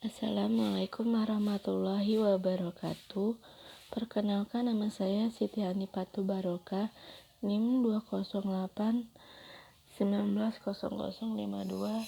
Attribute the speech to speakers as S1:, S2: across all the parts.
S1: Assalamualaikum warahmatullahi wabarakatuh. Perkenalkan, nama saya Siti Hanifatu Barokah, NIM 208190052,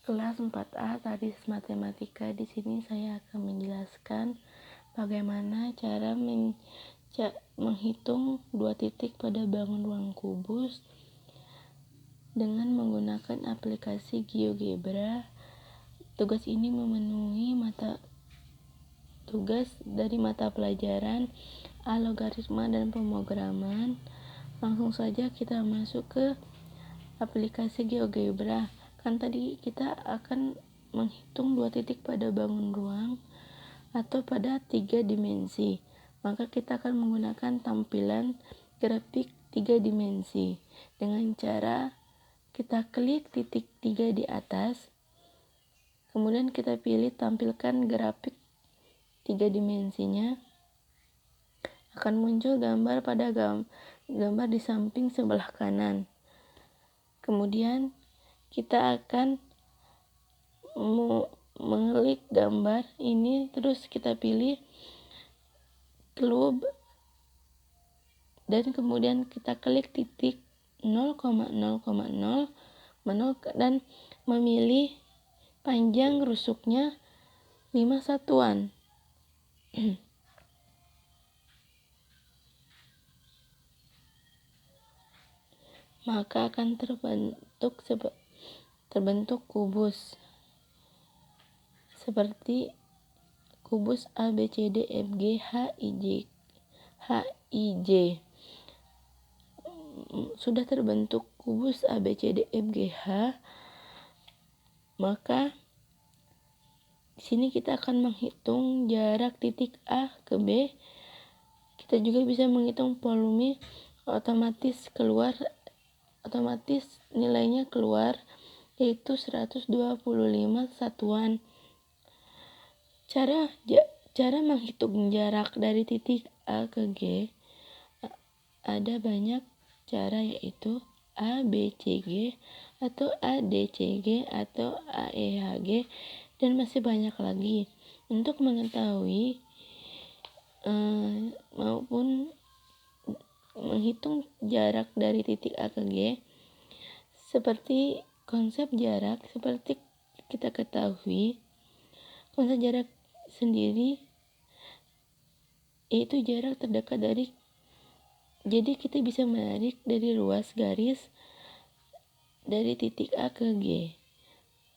S1: kelas 4A Tadis Matematika. Di sini saya akan menjelaskan bagaimana cara menghitung dua titik pada bangun ruang kubus dengan menggunakan aplikasi GeoGebra. Tugas ini memenuhi tugas dari mata pelajaran algoritma dan pemrograman. Langsung saja kita masuk ke aplikasi GeoGebra. Kan tadi kita akan menghitung dua titik pada bangun ruang atau pada 3 dimensi. Maka kita akan menggunakan tampilan grafik 3 dimensi dengan cara kita klik titik 3 di atas. Kemudian kita pilih tampilkan grafik 3 dimensinya. Akan muncul gambar pada gambar di samping sebelah kanan. Kemudian kita akan mengklik gambar ini, terus kita pilih klub dan kemudian kita klik titik 0,0,0 dan memilih panjang rusuknya 5 satuan. Maka akan terbentuk kubus seperti kubus A, B, C, D, F, G, H, I, J. Sudah terbentuk kubus A, B, C, D, F, G, H, maka di sini kita akan menghitung jarak titik A ke B. Kita juga bisa menghitung volume, otomatis nilainya keluar, yaitu 125 satuan. Cara menghitung jarak dari titik A ke G ada banyak cara, yaitu A, B, C, G, atau A, D, C, G, atau A, E, H, G, dan masih banyak lagi. Untuk mengetahui maupun menghitung jarak dari titik A ke G, seperti konsep jarak, seperti kita ketahui, konsep jarak sendiri yaitu jarak terdekat dari, jadi kita bisa menarik dari ruas garis dari titik A ke G.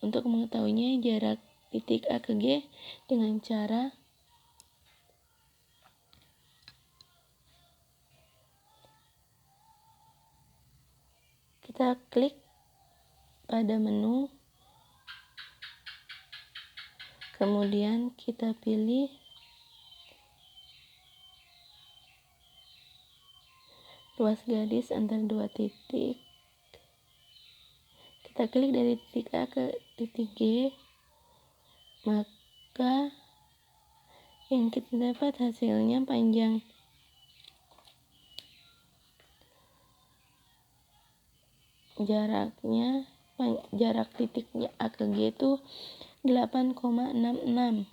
S1: Untuk mengetahuinya jarak titik A ke G dengan cara kita klik pada menu, kemudian kita pilih ruas garis antar dua titik. Kita klik dari titik A ke titik G, maka yang kita dapat hasilnya panjang jarak titiknya A ke G itu 8,66.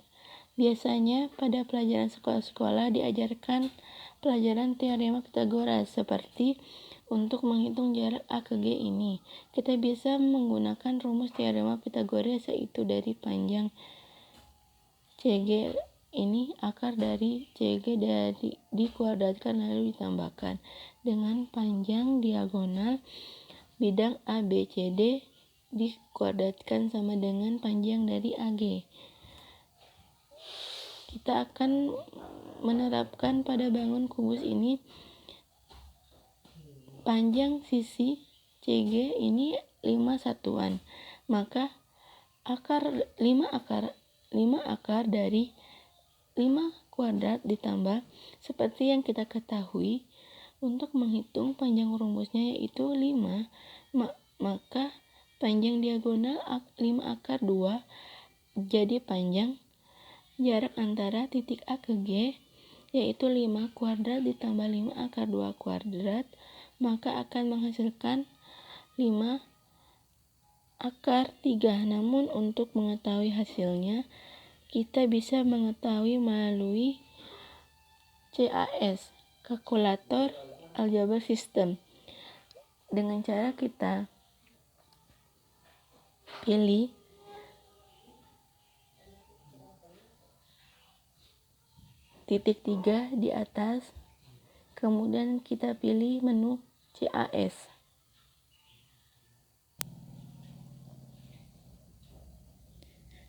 S1: Biasanya pada pelajaran sekolah-sekolah diajarkan pelajaran teorema Pythagoras, seperti untuk menghitung jarak A ke G ini. Kita bisa menggunakan rumus teorema Pythagoras, yaitu dari panjang CG ini akar dari CG dikuadratkan lalu ditambahkan dengan panjang diagonal bidang A, B, C, D dikuadratkan sama dengan panjang dari AG. Kita akan menerapkan pada bangun kubus ini panjang sisi CG ini 5 satuan. Maka 5 akar dari 5 kuadrat ditambah, seperti yang kita ketahui, untuk menghitung panjang rumusnya yaitu 5, maka panjang diagonal 5 akar 2, jadi panjang jarak antara titik A ke G yaitu 5 kuadrat ditambah 5 akar 2 kuadrat, maka akan menghasilkan 5 akar 3. Namun untuk mengetahui hasilnya, kita bisa mengetahui melalui CAS, kalkulator aljabar sistem. Dengan cara kita pilih titik 3 di atas, kemudian kita pilih menu CAS.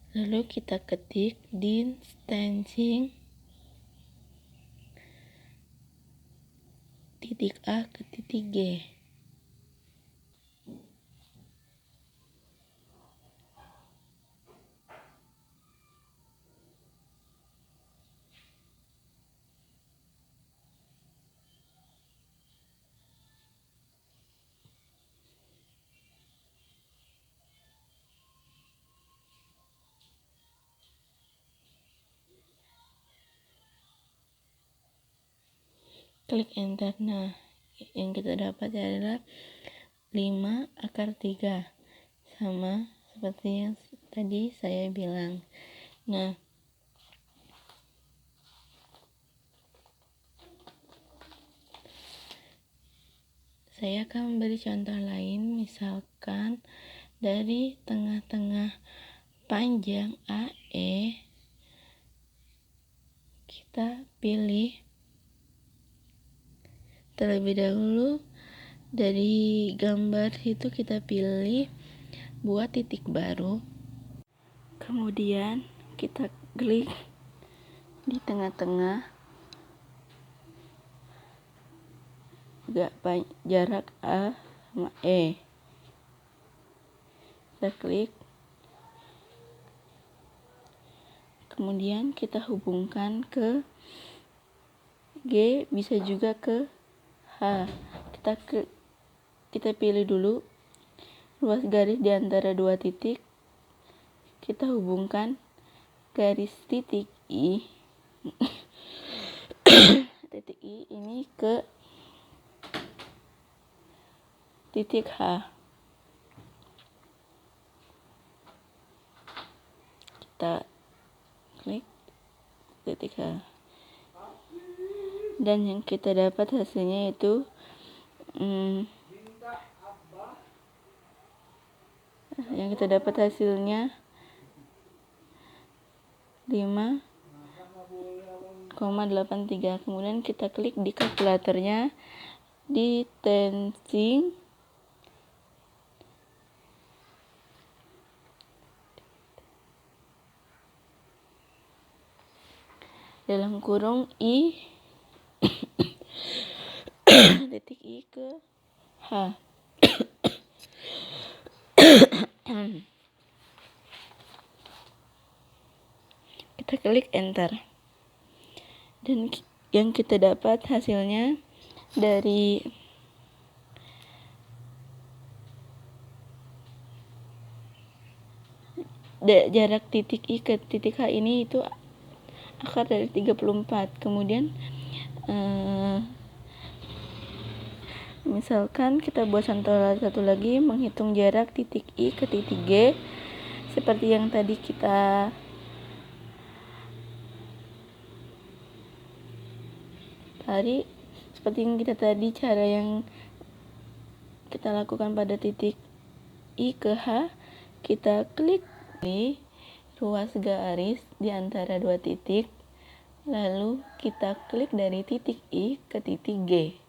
S1: Lalu kita ketik distancing titik A ke titik G. Klik enter. Nah, yang kita dapat adalah 5 akar 3, sama seperti yang tadi saya bilang. Nah, saya akan memberi contoh lain, misalkan dari tengah-tengah panjang AE, kita pilih terlebih dahulu dari gambar itu, kita pilih buat titik baru, kemudian kita klik di tengah-tengah jarak A sama E, kita klik, kemudian kita hubungkan ke G, bisa juga ke H. Kita pilih dulu ruas garis di antara dua titik, kita hubungkan garis titik I titik I ini ke titik H. Kita klik titik H, dan yang kita dapat hasilnya itu yang kita dapat hasilnya 5,83. Kemudian kita klik di kalkulatornya, di distancing dalam kurung I titik I ke H. Kita klik enter, dan yang kita dapat hasilnya dari jarak titik I ke titik H ini itu akar dari 34. Kemudian misalkan kita buat contoh satu lagi, menghitung jarak titik I ke titik G, seperti yang tadi kita cara yang kita lakukan pada titik I ke H, kita klik di ruas garis di antara dua titik, lalu kita klik dari titik I ke titik G.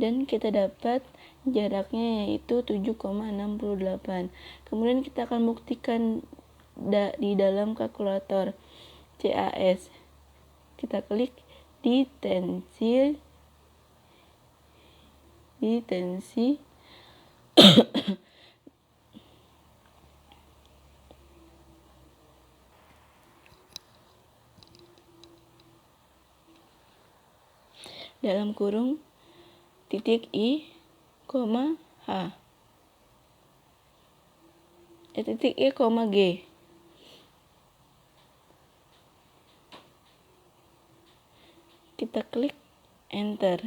S1: Dan kita dapat jaraknya yaitu 7,68. Kemudian kita akan buktikan di dalam kalkulator CAS. Kita klik distansi dalam kurung titik I, H, titik I, G. Kita klik enter,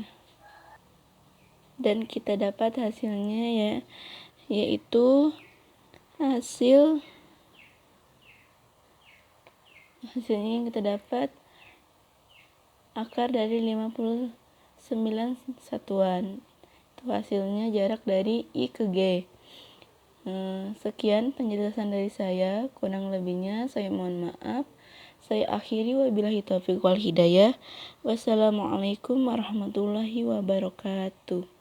S1: dan kita dapat hasilnya yaitu Hasilnya yang kita dapat akar dari 59 satuan. Itu hasilnya jarak dari I ke G. Sekian penjelasan dari saya, kurang lebihnya saya mohon maaf. Saya akhiri, wabillahi taufiq wal hidayah. Wassalamualaikum warahmatullahi wabarakatuh.